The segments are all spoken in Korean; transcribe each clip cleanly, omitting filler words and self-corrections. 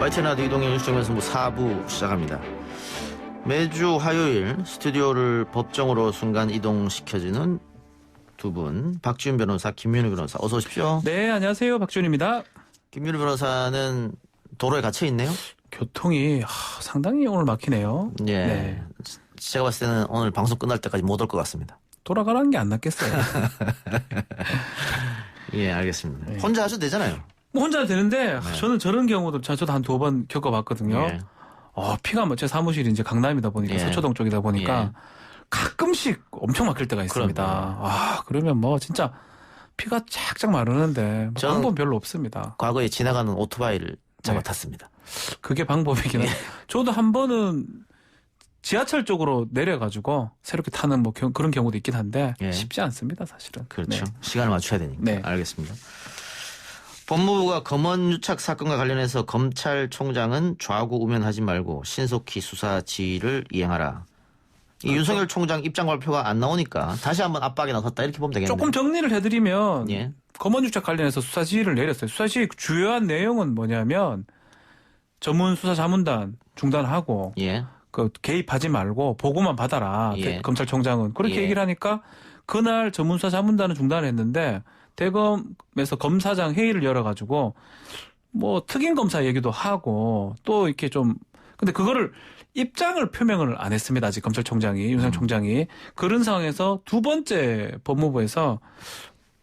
YTN 라디오 이동현 뉴스정면승부 4부 시작합니다. 매주 화요일 스튜디오를 법정으로 순간 이동시켜주는 두 분, 박지훈 변호사, 김윤우 변호사, 어서 오십시오. 네, 안녕하세요. 박지훈입니다. 김윤우 변호사는 도로에 갇혀 있네요. 교통이 상당히 오늘 막히네요. 예, 네. 제가 봤을 때는 오늘 방송 끝날 때까지 못 올 것 같습니다. 돌아가라는 게 안 낫겠어요. 예, 알겠습니다. 네. 혼자 하셔도 되잖아요. 뭐 혼자 되는데 네. 저는 저런 경우도 저도 한 2번 겪어봤거든요. 예. 피가 제 사무실이 이제 강남이다 보니까 예. 서초동 쪽이다 보니까 예. 가끔씩 엄청 막힐 때가 있습니다. 그럼요. 그러면 뭐 진짜 피가 쫙쫙 마르는데 저는 방법 별로 없습니다. 과거에 지나가는 오토바이를 잡아 네. 탔습니다. 그게 방법이긴 한데 저도 한 번은 지하철 쪽으로 내려가지고 새롭게 타는 뭐 그런 경우도 있긴 한데 예. 쉽지 않습니다, 사실은. 그렇죠. 네. 시간을 맞춰야 되니까. 네. 알겠습니다. 법무부가 검언 유착 사건과 관련해서 검찰총장은 좌고 우면하지 말고 신속히 수사 지휘를 이행하라. 이 그렇죠. 윤석열 총장 입장 발표가 안 나오니까 다시 한번 압박에 나섰다 이렇게 보면 되겠네요. 조금 정리를 해드리면 예. 검언 유착 관련해서 수사 지휘를 내렸어요. 수사 지휘 주요한 내용은 뭐냐면 전문 수사 자문단 중단하고 예. 그 개입하지 말고 보고만 받아라. 예. 검찰총장은 그렇게 예. 얘기를 하니까 그날 전문 수사 자문단은 중단을 했는데 대검에서 검사장 회의를 열어가지고 뭐 특임 검사 얘기도 하고 또 이렇게 좀 근데 그거를 입장을 표명을 안 했습니다. 아직 검찰총장이 윤석열 총장이 그런 상황에서 두 번째 법무부에서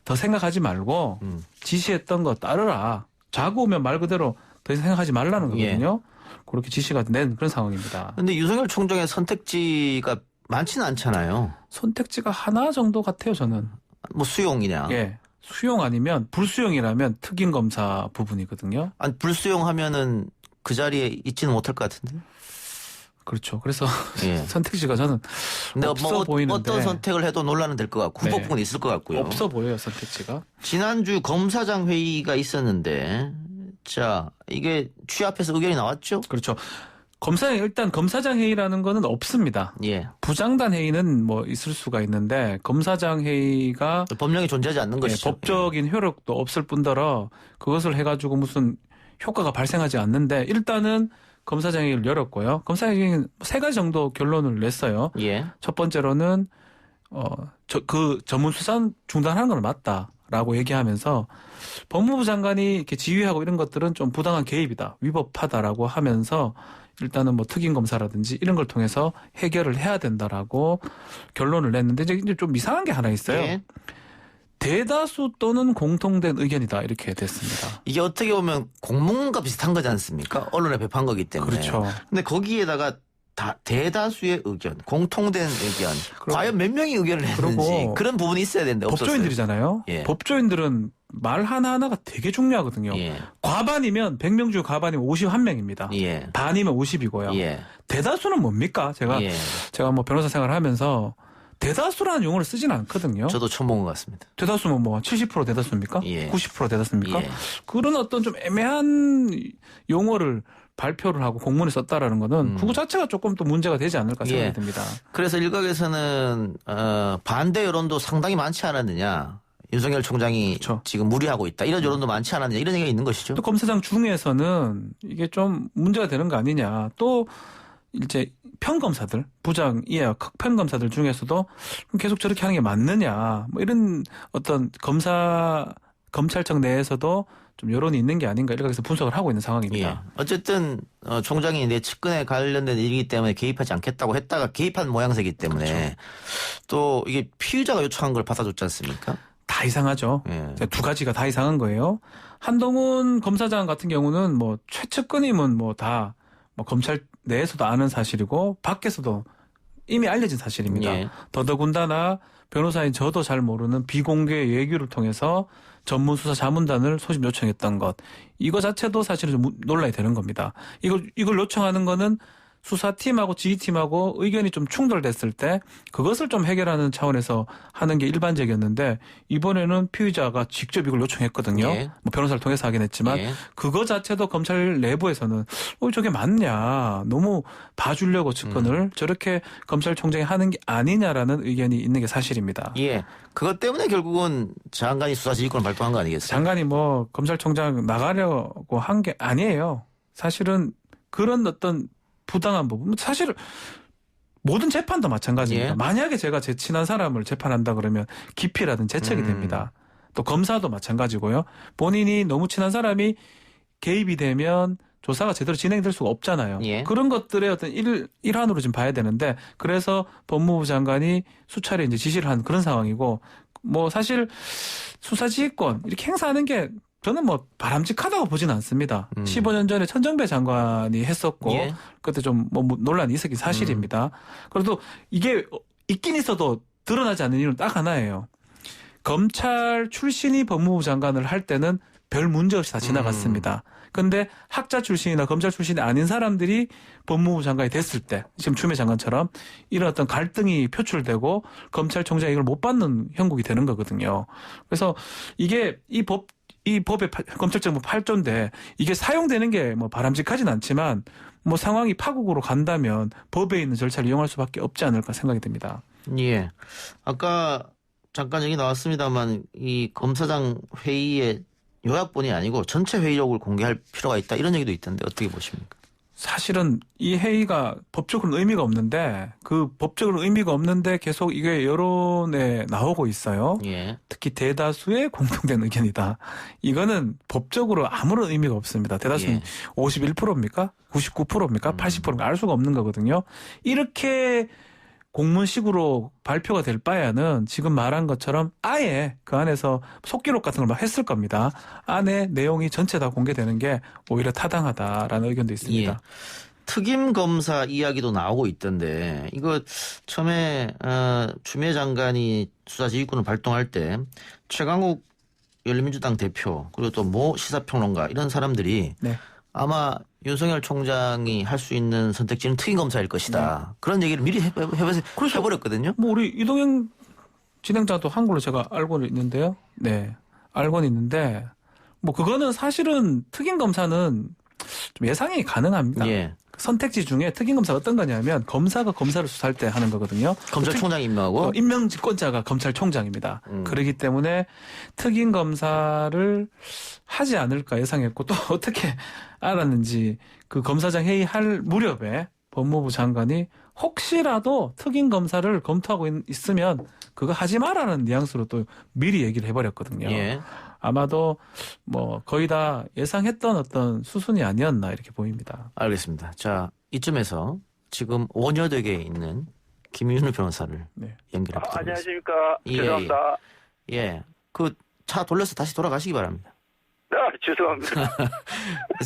더 생각하지 말고 지시했던 거 따르라. 자고 오면 말 그대로 더 이상 생각하지 말라는 거거든요. 그렇게 지시가 낸 그런 상황입니다. 근데 윤석열 총장의 선택지가 많지는 않잖아요. 선택지가 하나 정도 같아요, 저는. 뭐 수용이냐. 예. 수용 아니면 불수용이라면 특임 검사 부분이거든요. 아니 불수용하면은 그 자리에 있지는 못할 것 같은데. 그렇죠. 그래서 예. 선택지가 저는 근데 없어 보이는데. 어떤 선택을 해도 논란은 될 것 같고 네. 후폭풍은 있을 것 같고요. 없어 보여요, 선택지가. 지난주 검사장 회의가 있었는데 자 이게 취합해서 의견이 나왔죠? 그렇죠. 일단 검사장 회의라는 거는 없습니다. 예. 부장단 회의는 뭐 있을 수가 있는데 검사장 회의가 법령이 존재하지 않는 것이죠. 법적인 효력도 없을 뿐더러 그것을 해가지고 무슨 효과가 발생하지 않는데 일단은 검사장 회의를 열었고요. 검사장 회의는 3가지 정도 결론을 냈어요. 예. 첫 번째로는 그 전문 수사 중단하는 건 맞다라고 얘기하면서 법무부 장관이 이렇게 지휘하고 이런 것들은 좀 부당한 개입이다, 위법하다라고 하면서 일단은 뭐 특임 검사라든지 이런 걸 통해서 해결을 해야 된다라고 결론을 냈는데 이제 좀 이상한 게 하나 있어요. 예. 대다수 또는 공통된 의견이다 이렇게 됐습니다. 이게 어떻게 보면 공문과 비슷한 거지 않습니까? 언론에 배포한 거기 때문에. 그렇죠. 근데 거기에다가 대다수의 의견, 공통된 의견. 그리고- 과연 몇 명이 의견을 했는지 그리고 그런 부분이 있어야 되는데 없었어요. 법조인들이잖아요. 예. 법조인들은 말 하나하나가 되게 중요하거든요. 예. 과반이면 100명 중 과반이면 51명입니다. 예. 반이면 50이고요. 예. 대다수는 뭡니까? 제가 뭐 변호사 생활을 하면서 대다수라는 용어를 쓰진 않거든요. 저도 처음 본 것 같습니다. 대다수면 뭐 70% 대다수입니까? 예. 90% 대다수입니까? 예. 그런 어떤 좀 애매한 용어를 발표를 하고 공문에 썼다라는 거는 그거 자체가 조금 또 문제가 되지 않을까 생각이 예. 듭니다. 그래서 일각에서는 반대 여론도 상당히 많지 않았느냐. 윤석열 총장이 그렇죠. 지금 무리하고 있다. 이런 여론도 많지 않았느냐. 이런 얘기가 있는 것이죠. 또 검사장 중에서는 이게 좀 문제가 되는 거 아니냐. 또 이제 평검사들, 부장 이하 평검사들 중에서도 계속 저렇게 하는 게 맞느냐. 뭐 이런 어떤 검찰청 내에서도 좀 여론이 있는 게 아닌가 이렇게 해서 분석을 하고 있는 상황입니다. 예. 어쨌든 총장이 내 측근에 관련된 일이기 때문에 개입하지 않겠다고 했다가 개입한 모양새이기 때문에 그렇죠. 또 이게 피의자가 요청한 걸 받아줬지 않습니까? 다 이상하죠. 예. 2가지가 다 이상한 거예요. 한동훈 검사장 같은 경우는 뭐 최측근임은 뭐 다 뭐 검찰 내에서도 아는 사실이고 밖에서도 이미 알려진 사실입니다. 예. 더더군다나 변호사인 저도 잘 모르는 비공개 예규를 통해서 전문 수사 자문단을 소집 요청했던 것. 이거 자체도 사실은 좀 논란이 되는 겁니다. 이걸 요청하는 거는 수사팀하고 지휘팀하고 의견이 좀 충돌됐을 때 그것을 좀 해결하는 차원에서 하는 게 일반적이었는데 이번에는 피의자가 직접 이걸 요청했거든요. 예. 뭐 변호사를 통해서 하긴 했지만 예. 그거 자체도 검찰 내부에서는 저게 맞냐. 너무 봐주려고 측근을 저렇게 검찰총장이 하는 게 아니냐라는 의견이 있는 게 사실입니다. 예. 그것 때문에 결국은 장관이 수사지휘권을 발동한 거 아니겠어요? 장관이 뭐 검찰총장 나가려고 한 게 아니에요. 사실은 그런 어떤 부당한 부분, 사실 모든 재판도 마찬가지입니다. 예. 만약에 제가 제 친한 사람을 재판한다 그러면 기피라든지 제책이 됩니다. 또 검사도 마찬가지고요. 본인이 너무 친한 사람이 개입이 되면 조사가 제대로 진행될 수가 없잖아요. 예. 그런 것들의 어떤 일환으로 좀 봐야 되는데, 그래서 법무부 장관이 수차례 이제 지시를 한 그런 상황이고, 뭐 사실 수사지휘권 이렇게 행사하는 게 저는 뭐 바람직하다고 보지는 않습니다. 15년 전에 천정배 장관이 했었고, 예. 그때 좀 뭐 논란이 있었긴 사실입니다. 그래도 이게 있긴 있어도 드러나지 않는 이유는 딱 하나예요. 검찰 출신이 법무부 장관을 할 때는 별 문제 없이 다 지나갔습니다. 근데 학자 출신이나 검찰 출신이 아닌 사람들이 법무부 장관이 됐을 때, 지금 추미애 장관처럼 이런 어떤 갈등이 표출되고 검찰총장이 이걸 못 받는 형국이 되는 거거든요. 그래서 이게 이 법의 검찰정부 8조인데 이게 사용되는 게 뭐 바람직하진 않지만 뭐 상황이 파국으로 간다면 법에 있는 절차를 이용할 수밖에 없지 않을까 생각이 듭니다. 예. 아까 잠깐 얘기 나왔습니다만 이 검사장 회의의 요약본이 아니고 전체 회의록을 공개할 필요가 있다 이런 얘기도 있던데 어떻게 보십니까? 사실은 이 회의가 법적으로는 의미가 없는데, 그 법적으로 의미가 없는데 계속 이게 여론에 나오고 있어요. 예. 특히 대다수의 공통된 의견이다. 이거는 법적으로 아무런 의미가 없습니다. 대다수는 예. 51%입니까? 99%입니까? 80%입니까? 알 수가 없는 거거든요. 이렇게 공문식으로 발표가 될 바에는 지금 말한 것처럼 아예 그 안에서 속기록 같은 걸 막 했을 겁니다. 안에 내용이 전체 다 공개되는 게 오히려 타당하다라는 의견도 있습니다. 예. 특임 검사 이야기도 나오고 있던데 이거 처음에 추미애 장관이 수사지휘권을 발동할 때 최강욱 열린민주당 대표 그리고 또 모 시사평론가 이런 사람들이 네. 아마 윤석열 총장이 할 수 있는 선택지는 특임 검사일 것이다. 그런 얘기를 미리 해버렸거든요. 뭐 우리 이동영 진행자도 한 걸로 제가 알고는 있는데요. 네, 알고는 있는데 뭐 그거는 사실은 특임 검사는 좀 예상이 가능합니다. 예. 선택지 중에 특임 검사가 어떤 거냐면 검사가 검사를 수사할 때 하는 거거든요. 검찰총장 임명하고 임명직권자가 검찰총장입니다. 그렇기 때문에 특임 검사를 하지 않을까 예상했고, 또 어떻게 알았는지 그 검사장 회의할 무렵에 법무부 장관이 혹시라도 특임 검사를 검토하고 있으면 그거 하지 마라는 뉘앙스로 또 미리 얘기를 해버렸거든요. 예. 아마도 뭐 거의 다 예상했던 어떤 수순이 아니었나 이렇게 보입니다. 알겠습니다. 자, 이쯤에서 지금 원효대교에 있는 김윤우 변호사를 네. 연결해 보도록 하겠습니다. 안녕하십니까. 예, 죄송합니다. 예. 그 차 돌려서 다시 돌아가시기 바랍니다. 죄송합니다.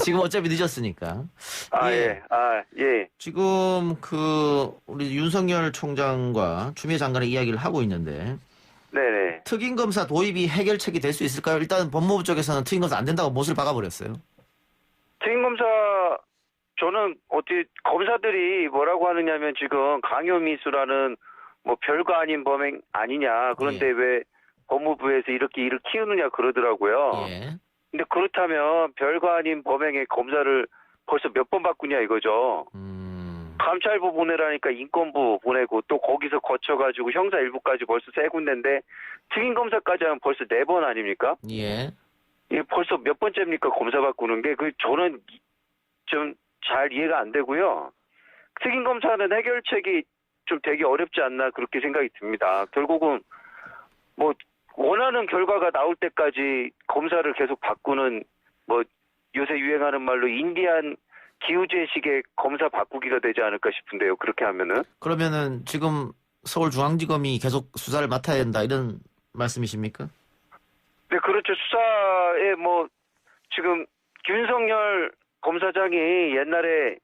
지금 어차피 늦었으니까. 예. 예. 지금 우리 윤석열 총장과 추미애 장관의 이야기를 하고 있는데 네네. 특임검사 도입이 해결책이 될 수 있을까요? 일단 법무부 쪽에서는 특임검사 안 된다고 못을 박아버렸어요. 특임검사, 저는 어떻게, 검사들이 뭐라고 하느냐면 지금 강요미수라는 뭐 별거 아닌 범행 아니냐. 그런데 예. 왜 법무부에서 이렇게 일을 키우느냐 그러더라고요. 예. 근데 그렇다면 별거 아닌 범행에 검사를 벌써 몇 번 바꾸냐 이거죠. 감찰부 보내라니까 인권부 보내고 또 거기서 거쳐가지고 형사 1부까지 벌써 3군데인데 특임검사까지 하면 벌써 4번 아닙니까? 예. 이게 벌써 몇 번째입니까? 검사 바꾸는 게. 저는 좀 잘 이해가 안 되고요. 특임검사는 해결책이 좀 되게 어렵지 않나 그렇게 생각이 듭니다. 결국은 뭐 원하는 결과가 나올 때까지 검사를 계속 바꾸는 뭐 요새 유행하는 말로 인디안 기우제식의 검사 바꾸기가 되지 않을까 싶은데요. 그렇게 하면은. 그러면은 지금 서울중앙지검이 계속 수사를 맡아야 된다 이런 말씀이십니까? 네, 그렇죠. 수사에 뭐 지금 윤석열 검사장이 옛날에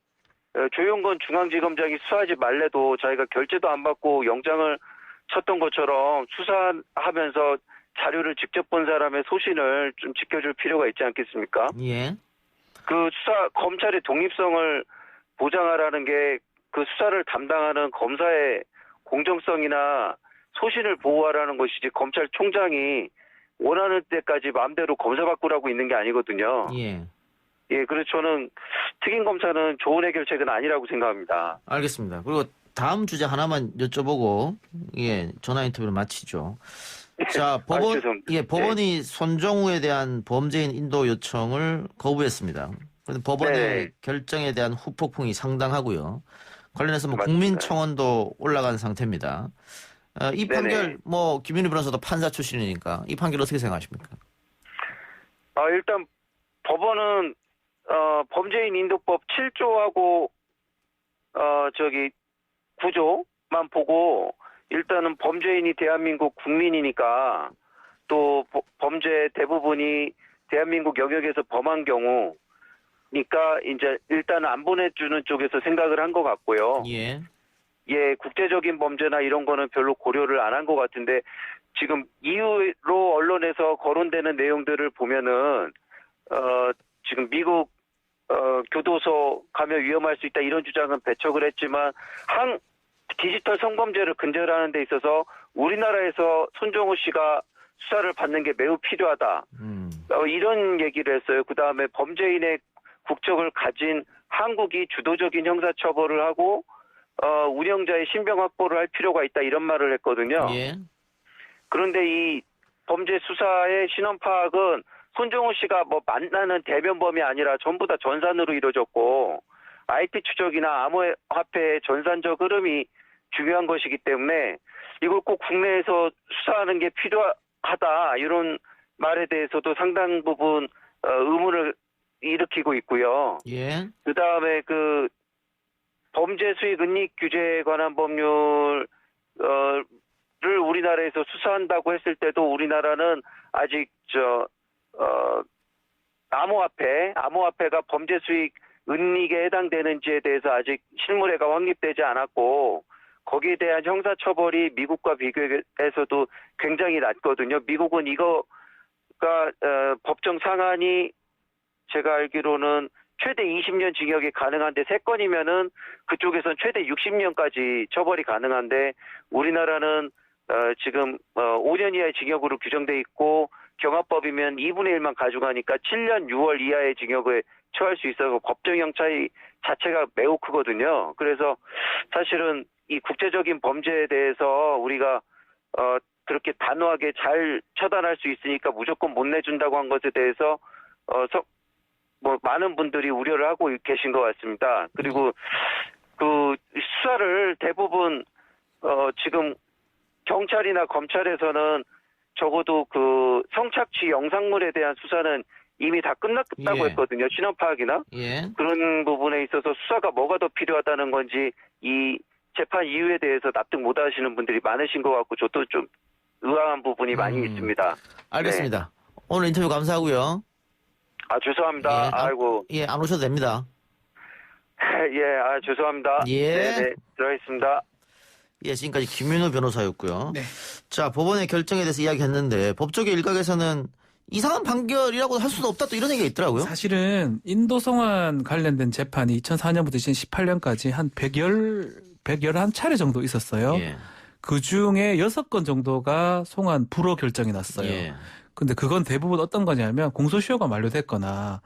조용건 중앙지검장이 수사하지 말래도 자기가 결재도 안 받고 영장을 쳤던 것처럼 수사하면서 자료를 직접 본 사람의 소신을 좀 지켜줄 필요가 있지 않겠습니까? 예. 그 검찰의 독립성을 보장하라는 게 그 수사를 담당하는 검사의 공정성이나 소신을 보호하라는 것이지 검찰총장이 원하는 때까지 마음대로 검사 바꾸라고 있는 게 아니거든요. 예. 예, 그래서 저는 특임검사는 좋은 해결책은 아니라고 생각합니다. 알겠습니다. 그리고 다음 주제 하나만 여쭤보고 전화 인터뷰를 마치죠. 자, 법원이 손정우에 대한 범죄인 인도 요청을 거부했습니다. 그런데 법원의 네. 결정에 대한 후폭풍이 상당하고요. 관련해서 뭐 맞습니다. 국민청원도 올라간 상태입니다. 이 네네. 판결 뭐 김윤희 변호사도 판사 출신이니까 이 판결 어떻게 생각하십니까? 일단 법원은 범죄인 인도법 7조하고 구조만 보고 일단은 범죄인이 대한민국 국민이니까 또 범죄 대부분이 대한민국 영역에서 범한 경우니까 이제 일단은 안 보내주는 쪽에서 생각을 한 것 같고요. 예. 예, 국제적인 범죄나 이런 거는 별로 고려를 안 한 것 같은데 지금 이후로 언론에서 거론되는 내용들을 보면은 지금 미국 교도소 가면 위험할 수 있다 이런 주장은 배척을 했지만 디지털 성범죄를 근절하는 데 있어서 우리나라에서 손정호 씨가 수사를 받는 게 매우 필요하다. 이런 얘기를 했어요. 그다음에 범죄인의 국적을 가진 한국이 주도적인 형사처벌을 하고 운영자의 신병 확보를 할 필요가 있다 이런 말을 했거든요. 예. 그런데 이 범죄 수사의 신원 파악은 손정호 씨가 뭐 만나는 대면범이 아니라 전부 다 전산으로 이루어졌고 IP 추적이나 암호화폐의 전산적 흐름이 중요한 것이기 때문에 이걸 꼭 국내에서 수사하는 게 필요하다 이런 말에 대해서도 상당 부분 의문을 일으키고 있고요. 예. 그다음에 그 범죄 수익 은닉 규제에 관한 법률을 우리나라에서 수사한다고 했을 때도 우리나라는 아직 암호화폐가 범죄 수익 은닉에 해당되는지에 대해서 아직 실무례가 확립되지 않았고 거기에 대한 형사처벌이 미국과 비교해서도 굉장히 낮거든요. 미국은 이거가 법정 상한이 제가 알기로는 최대 20년 징역이 가능한데 3건이면은 그쪽에선 최대 60년까지 처벌이 가능한데 우리나라는 지금 5년 이하의 징역으로 규정돼 있고 경합법이면 2분의 1만 가져가니까 7년 6월 이하의 징역을 처할 수 있어서 법정형 차이 자체가 매우 크거든요. 그래서 사실은 이 국제적인 범죄에 대해서 우리가 그렇게 단호하게 잘 처단할 수 있으니까 무조건 못 내준다고 한 것에 대해서 많은 분들이 우려를 하고 계신 것 같습니다. 그리고 그 수사를 대부분 지금 경찰이나 검찰에서는 적어도 그 성착취 영상물에 대한 수사는 이미 다 끝났다고 예. 했거든요. 신원 파악이나 예. 그런 부분에 있어서 수사가 뭐가 더 필요하다는 건지 이 재판 이유에 대해서 납득 못 하시는 분들이 많으신 것 같고 저도 좀 의아한 부분이 많이 있습니다. 알겠습니다. 오늘 인터뷰 감사하고요. 죄송합니다. 예, 아이고. 예, 안 오셔도 됩니다. 예, 죄송합니다. 예. 네, 들어가겠습니다. 예, 지금까지 김윤호 변호사였고요. 네. 자, 법원의 결정에 대해서 이야기했는데 법조계 일각에서는 이상한 판결이라고 할 수도 없다 또 이런 얘기가 있더라고요. 사실은 인도송환 관련된 재판이 2004년부터 2018년까지 한 111차례 정도 있었어요. 예. 그 중에 6건 정도가 송환 불허 결정이 났어요. 예. 근데 그건 대부분 어떤 거냐면 공소시효가 만료됐거나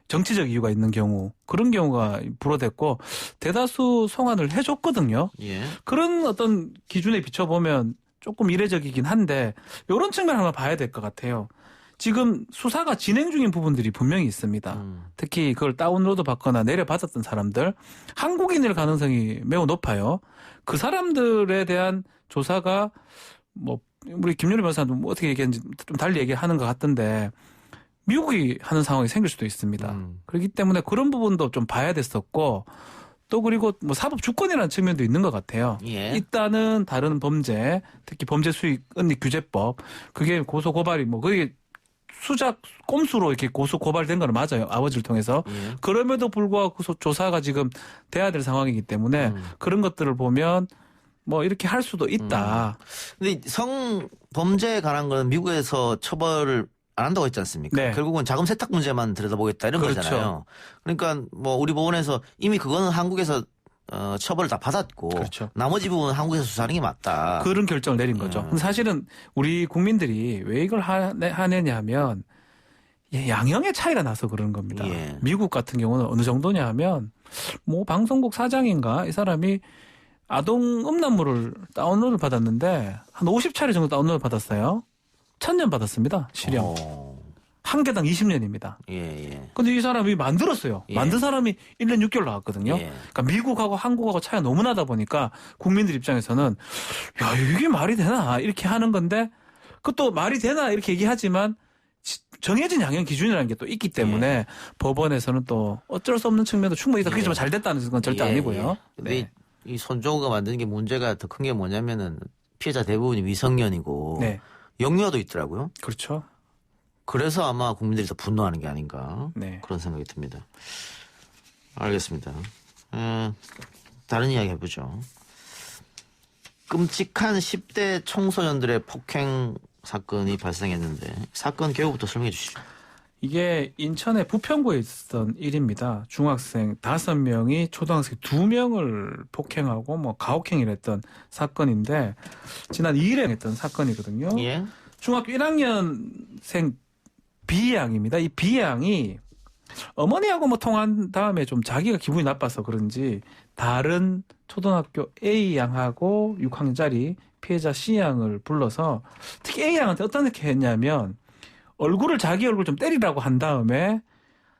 정치적 이유가 있는 경우 그런 경우가 불허됐고 대다수 송환을 해줬거든요. 예. 그런 어떤 기준에 비춰보면 조금 이례적이긴 한데 이런 측면 한번 봐야 될 것 같아요. 지금 수사가 진행 중인 부분들이 분명히 있습니다. 특히 그걸 다운로드 받거나 내려받았던 사람들 한국인일 가능성이 매우 높아요. 그 사람들에 대한 조사가 뭐 우리 김윤희 변호사도 뭐 어떻게 얘기했는지 좀 달리 얘기하는 것 같던데 미국이 하는 상황이 생길 수도 있습니다. 그렇기 때문에 그런 부분도 좀 봐야 됐었고 또 그리고 뭐 사법 주권이라는 측면도 있는 것 같아요. 예. 일단은 다른 범죄, 특히 범죄 수익 은닉 규제법 그게 고소 고발이 뭐 그게 수작 꼼수로 이렇게 고소 고발된 건 맞아요. 아버지를 통해서. 예. 그럼에도 불구하고 조사가 지금 돼야 될 상황이기 때문에 그런 것들을 보면 뭐 이렇게 할 수도 있다. 근데 성범죄에 관한 거는 미국에서 처벌을 안 한다고 했지 않습니까? 네. 결국은 자금 세탁 문제만 들여다보겠다 이런 그렇죠. 거잖아요. 그러니까 뭐 우리 법원에서 이미 그거는 한국에서 처벌을 다 받았고 그렇죠. 나머지 부분은 한국에서 수사하는 게 맞다. 그런 결정을 내린 거죠. 근데 사실은 우리 국민들이 왜 이걸 하느냐 하면 양형의 차이가 나서 그러는 겁니다. 예. 미국 같은 경우는 어느 정도냐 하면 뭐 방송국 사장인가 이 사람이 아동 음란물을 다운로드 받았는데 한 50차례 정도 다운로드 받았어요. 1000년 받았습니다. 실형. 한 개당 20년입니다. 예. 근데 이 사람이 만들었어요. 예. 만든 사람이 1년 6개월 나왔거든요. 예. 그러니까 미국하고 한국하고 차이가 너무 나다 보니까 국민들 입장에서는 야, 이게 말이 되나? 이렇게 하는 건데 그것도 말이 되나? 이렇게 얘기하지만 정해진 양형 기준이라는 게 또 있기 때문에 법원에서는 또 어쩔 수 없는 측면도 충분히 있다. 그게 좀 잘 됐다는 건 절대 아니고요. 근데 네. 이 손정우가 만드는 게 문제가 더 큰 게 뭐냐면은 피해자 대부분이 미성년이고 네. 영유아도 있더라고요. 그렇죠. 그래서 아마 국민들이 더 분노하는 게 아닌가 네. 그런 생각이 듭니다. 알겠습니다. 다른 이야기 해보죠. 끔찍한 10대 청소년들의 폭행 사건이 발생했는데 사건 개요부터 설명해 주시죠. 이게 인천의 부평구에 있었던 일입니다. 중학생 5명이 초등학생 2명을 폭행하고 뭐 가혹행위를 했던 사건인데 지난 2일에 했던 사건이거든요. 예. 중학교 1학년생 B양입니다. 이 B양이 어머니하고 뭐 통화한 다음에 좀 자기가 기분이 나빠서 그런지 다른 초등학교 A양하고 6학년짜리 피해자 C양을 불러서 특히 A양한테 어떻게 했냐면 자기 얼굴 좀 때리라고 한 다음에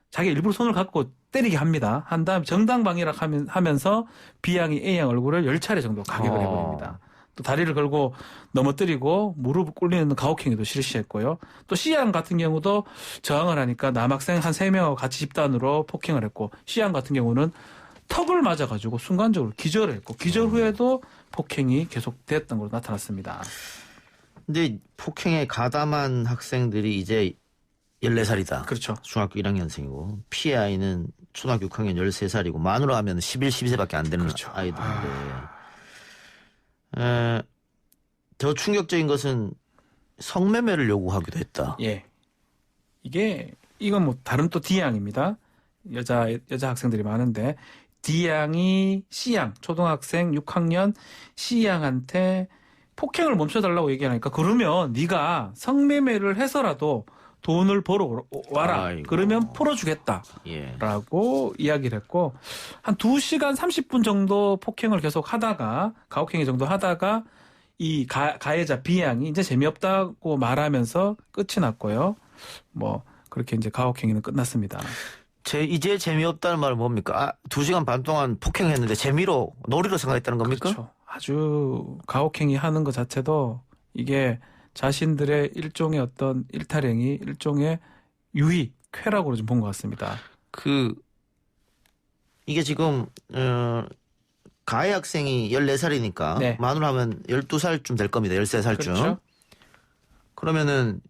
자기 일부러 손을 갖고 때리게 합니다. 한 다음에 정당방위라 하면서 B양이 A양 얼굴을 10차례 정도 가격을 해버립니다. 또 다리를 걸고 넘어뜨리고 무릎을 꿇리는 가혹행위도 실시했고요. 또 C양 같은 경우도 저항을 하니까 남학생 한 3명하고 같이 집단으로 폭행을 했고 C양 같은 경우는 턱을 맞아가지고 순간적으로 기절을 했고 기절 후에도 폭행이 계속되었던 걸로 나타났습니다. 근데 폭행에 가담한 학생들이 이제 14살이다. 그렇죠. 중학교 1학년생이고 피해 아이는 초등학교 6학년 13살이고 만으로 하면 11, 12세밖에 안 되는 그렇죠. 아이들인데 더 충격적인 것은 성매매를 요구하기도 했다. 예. 이건 뭐 다른 또 D양입니다. 여자 학생들이 많은데 D양이 C양 초등학생 6학년 C양한테 폭행을 멈춰달라고 얘기하니까 그러면 네가 성매매를 해서라도 돈을 벌어 와라. 아이고. 그러면 풀어주겠다라고 예. 이야기를 했고 한 2시간 30분 정도 폭행을 계속 하다가 가혹행위 정도 하다가 이 가해자 B양이 이제 재미없다고 말하면서 끝이 났고요. 뭐 그렇게 이제 가혹행위는 끝났습니다. 이제 재미없다는 말은 뭡니까? 2시간 반 동안 폭행했는데 재미로 놀이로 생각했다는 겁니까? 그렇죠. 아주 가혹행위 하는 것 자체도 이게 자신들의 일종의 어떤 일탈행위, 일종의 유희, 쾌락으로 좀 본 것 같습니다. 이게 지금 가해 학생이 14살이니까 네. 만으로 하면 12살쯤 될 겁니다. 13살쯤. 그렇죠. 그러면은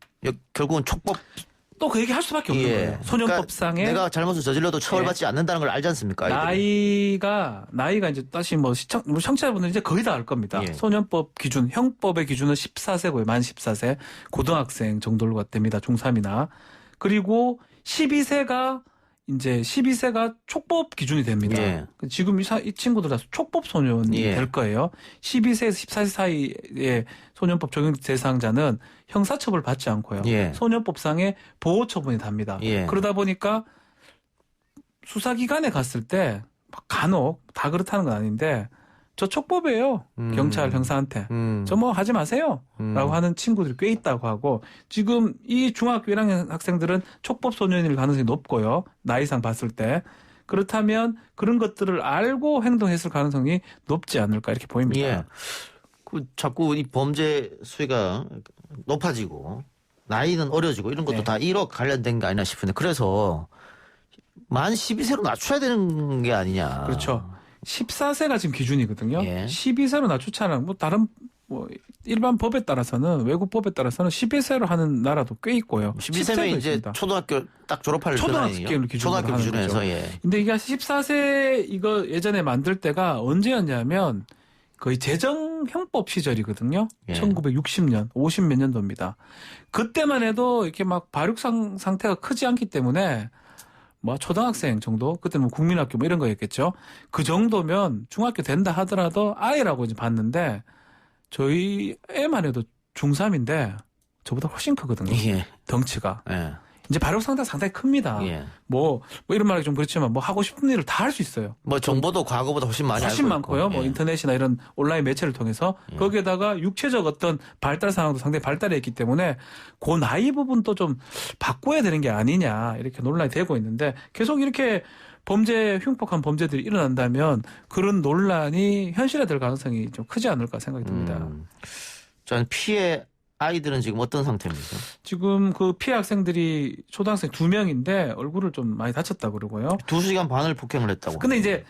결국은 촉법 또 그 얘기 할 수밖에 없는 거예요. 소년법상에 그러니까 내가 잘못을 저질러도 처벌받지 않는다는 걸 알지 않습니까? 아이들이. 나이가 이제 다시 뭐 청취자분들 이제 거의 다 알 겁니다. 예. 소년법 기준, 형법의 기준은 14세고요. 만 14세. 고등학생 정도로 됩니다. 중3이나. 그리고 12세가 촉법 기준이 됩니다. 예. 지금 이 친구들 다 촉법 소년이 예. 될 거예요. 12세에서 14세 사이의 소년법 적용 대상자는 형사처벌 받지 않고요. 예. 소년법상의 보호처분이 답니다. 예. 그러다 보니까 수사기관에 갔을 때 간혹 다 그렇다는 건 아닌데 저 촉법이에요. 경찰 형사한테. 저 뭐 하지 마세요. 라고 하는 친구들이 꽤 있다고 하고 지금 이 중학교 1학년 학생들은 촉법 소년일 가능성이 높고요. 나이상 봤을 때. 그렇다면 그런 것들을 알고 행동했을 가능성이 높지 않을까 이렇게 보입니다. 예. 자꾸 이 범죄 수위가 높아지고 나이는 어려지고 이런 것도 네. 다 1억 관련된 게 아니나 싶은데 그래서 만 12세로 낮춰야 되는 게 아니냐. 그렇죠. 14세가 지금 기준이거든요. 예. 12세로 낮추지 않아. 다른 일반 법에 따라서는 외국 법에 따라서는 12세로 하는 나라도 꽤 있고요. 12세면 이제 있습니다. 초등학교 딱 졸업할 초등학교 기준이에요. 기준으로 초등학교 하는 기준에서 거죠. 예. 근데 이게 14세 이거 예전에 만들 때가 언제였냐면 거의 제정형법 시절이거든요. 예. 1960년, 50 몇 년도입니다. 그때만 해도 이렇게 막 발육상 상태가 크지 않기 때문에 뭐 초등학생 정도, 그때는 뭐 국민학교 뭐 이런 거였겠죠. 그 정도면 중학교 된다 하더라도 아이라고 이제 봤는데 저희 애만 해도 중3인데 저보다 훨씬 크거든요. 예. 덩치가. 예. 이제 발효 상당히 큽니다. 예. 뭐 이런 말이 좀 그렇지만 뭐 하고 싶은 일을 다 할 수 있어요. 뭐 정보도 과거보다 훨씬 많이 훨씬 알고 많고요. 있고. 뭐 예. 인터넷이나 이런 온라인 매체를 통해서 거기에다가 육체적 어떤 발달 상황도 상당히 발달해 있기 때문에 그 나이 부분도 좀 바꿔야 되는 게 아니냐 이렇게 논란이 되고 있는데 계속 이렇게 흉폭한 범죄들이 일어난다면 그런 논란이 현실화될 가능성이 좀 크지 않을까 생각이 듭니다. 전 피해 아이들은 지금 어떤 상태입니까? 지금 그 피해 학생들이 초등학생 2명인데 얼굴을 좀 많이 다쳤다 그러고요. 2시간 반을 폭행을 했다고. 근데 이제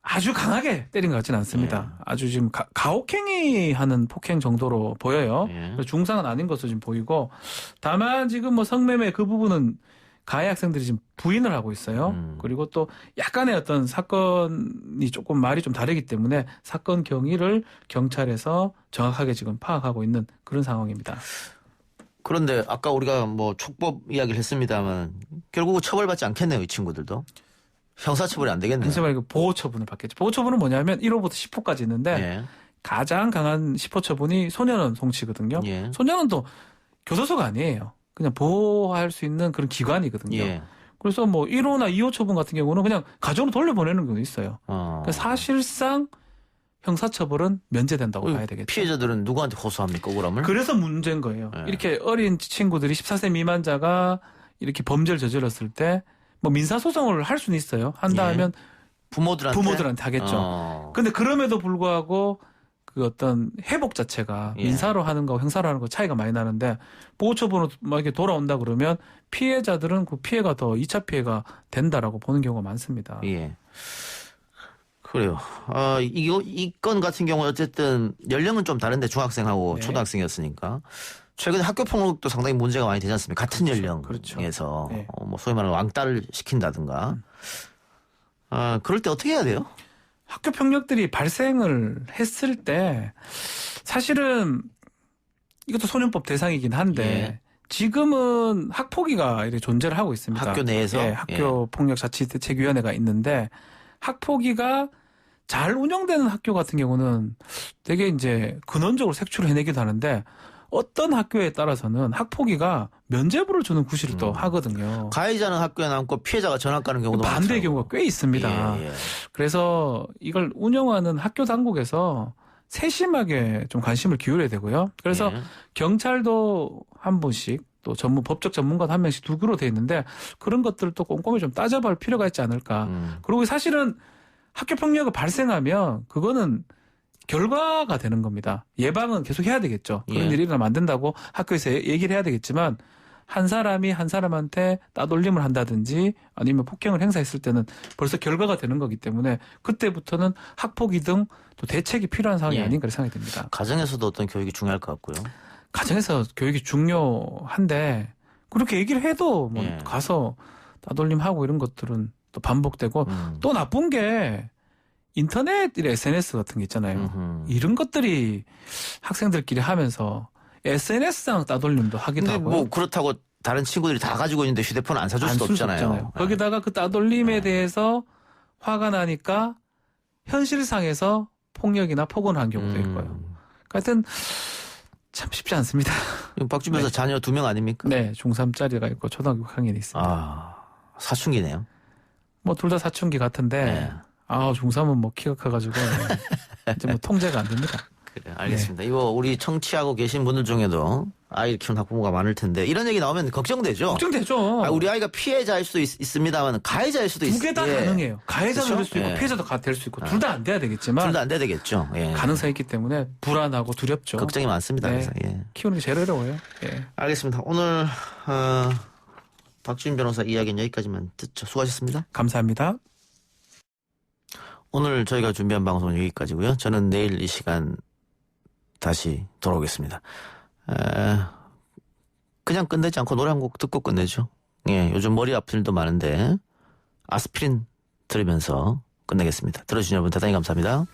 아주 강하게 때린 것 같지는 않습니다. 아주 지금 가혹행위 하는 폭행 정도로 보여요. 예. 중상은 아닌 것으로 지금 보이고 다만 지금 뭐 성매매 그 부분은 가해 학생들이 지금 부인을 하고 있어요. 그리고 또 약간의 어떤 사건이 조금 말이 좀 다르기 때문에 사건 경위를 경찰에서 정확하게 지금 파악하고 있는 그런 상황입니다. 그런데 아까 우리가 뭐 촉법 이야기를 했습니다만 결국은 처벌받지 않겠네요. 이 친구들도. 형사처벌이 안 되겠네요. 그래서 말고 보호처분을 받겠죠. 보호처분은 뭐냐면 1호부터 10호까지 있는데 예. 가장 강한 10호 처분이 소년원 송치거든요. 예. 소년원도 교도소가 아니에요. 그냥 보호할 수 있는 그런 기관이거든요. 예. 그래서 뭐 1호나 2호 처분 같은 경우는 그냥 가정으로 돌려보내는 경우도 있어요. 그러니까 사실상 형사처벌은 면제된다고 봐야 되겠죠. 피해자들은 누구한테 호소합니까, 억울함을? 그래서 문제인 거예요. 예. 이렇게 어린 친구들이 14세 미만자가 이렇게 범죄를 저질렀을 때 뭐 민사소송을 할 수는 있어요. 한다 예. 하면 부모들한테 하겠죠. 근데 그럼에도 불구하고 그 어떤 회복 자체가 예. 민사로 하는 거하고 형사로 하는 거 차이가 많이 나는데 보호처분으로 막 이렇게 돌아온다 그러면 피해자들은 그 피해가 더 2차 피해가 된다라고 보는 경우가 많습니다. 예. 그래요. 이 건 같은 경우 어쨌든 연령은 좀 다른데 중학생하고 네. 초등학생이었으니까 최근에 학교 폭력도 상당히 문제가 많이 되지 않습니까? 같은 그렇죠. 연령에서 네. 뭐 소위 말하는 왕따를 시킨다든가. 그럴 때 어떻게 해야 돼요? 학교 폭력들이 발생을 했을 때 사실은 이것도 소년법 대상이긴 한데 예. 지금은 학폭위가 이렇게 존재를 하고 있습니다. 학교 내에서? 예, 학교 폭력 자치 대책위원회가 있는데 학폭위가 잘 운영되는 학교 같은 경우는 되게 이제 근원적으로 색출을 해내기도 하는데 어떤 학교에 따라서는 학폭위가 면죄부를 주는 구실을 또 하거든요. 가해자는 학교에 남고 피해자가 전학 가는 경우도 반대의 많더라고요. 경우가 꽤 있습니다. 예, 예. 그래서 이걸 운영하는 학교 당국에서 세심하게 좀 관심을 기울여야 되고요. 그래서 예. 경찰도 한 분씩 또 법적 전문가 한 명씩 두기로 돼 있는데 그런 것들을 또 꼼꼼히 좀 따져볼 필요가 있지 않을까. 그리고 사실은 학교 폭력이 발생하면 그거는 결과가 되는 겁니다. 예방은 계속 해야 되겠죠. 그런 예. 일이 일어나면 안 된다고 학교에서 얘기를 해야 되겠지만 한 사람이 한 사람한테 따돌림을 한다든지 아니면 폭행을 행사했을 때는 벌써 결과가 되는 거기 때문에 그때부터는 학폭위 등 또 대책이 필요한 상황이 예. 아닌가 생각이 듭니다. 가정에서도 어떤 교육이 중요할 것 같고요. 가정에서 교육이 중요한데 그렇게 얘기를 해도 뭐 예. 가서 따돌림하고 이런 것들은 또 반복되고 또 나쁜 게 인터넷, SNS 같은 게 있잖아요. 이런 것들이 학생들끼리 하면서 SNS상 따돌림도 하기도 근데 하고요. 뭐 그렇다고 다른 친구들이 다 가지고 있는데 휴대폰 안 사줄 수도 쓸 수 없잖아요. 거기다가 그 따돌림에 대해서 화가 나니까 현실상에서 폭력이나 폭언을 한 경우도 있고요. 하여튼 참 쉽지 않습니다. 박준 변호사 자녀 2명 아닙니까? 네, 중3짜리가 있고 초등학교 6학년이 있습니다. 사춘기네요. 뭐 둘 다 사춘기 같은데 네. 중3은 뭐 키가 커가지고 이제 뭐 통제가 안 됩니다. 그래, 알겠습니다. 이거 우리 청취하고 계신 분들 중에도 아이를 키우는 학부모가 많을 텐데 이런 얘기 나오면 걱정되죠? 걱정되죠. 우리 아이가 피해자일 수도 있습니다만 가해자일 수도 두 개 다 예. 가능해요. 가해자도 그렇죠? 될 수 있고 예. 피해자도 될 수 있고 둘 다 안 돼야 되겠지만 둘 다 안 돼야 되겠죠. 예. 가능성이 있기 때문에 불안하고 두렵죠. 걱정이 많습니다. 네. 그래서 예. 키우는 게 제일 어려워요. 예. 알겠습니다. 오늘 박준 변호사 이야기는 여기까지만 듣죠. 수고하셨습니다. 감사합니다. 오늘 저희가 준비한 방송은 여기까지고요. 저는 내일 이 시간 다시 돌아오겠습니다. 그냥 끝내지 않고 노래 한 곡 듣고 끝내죠. 예, 요즘 머리 아픈 일도 많은데 아스피린 들으면서 끝내겠습니다. 들어주신 여러분 대단히 감사합니다.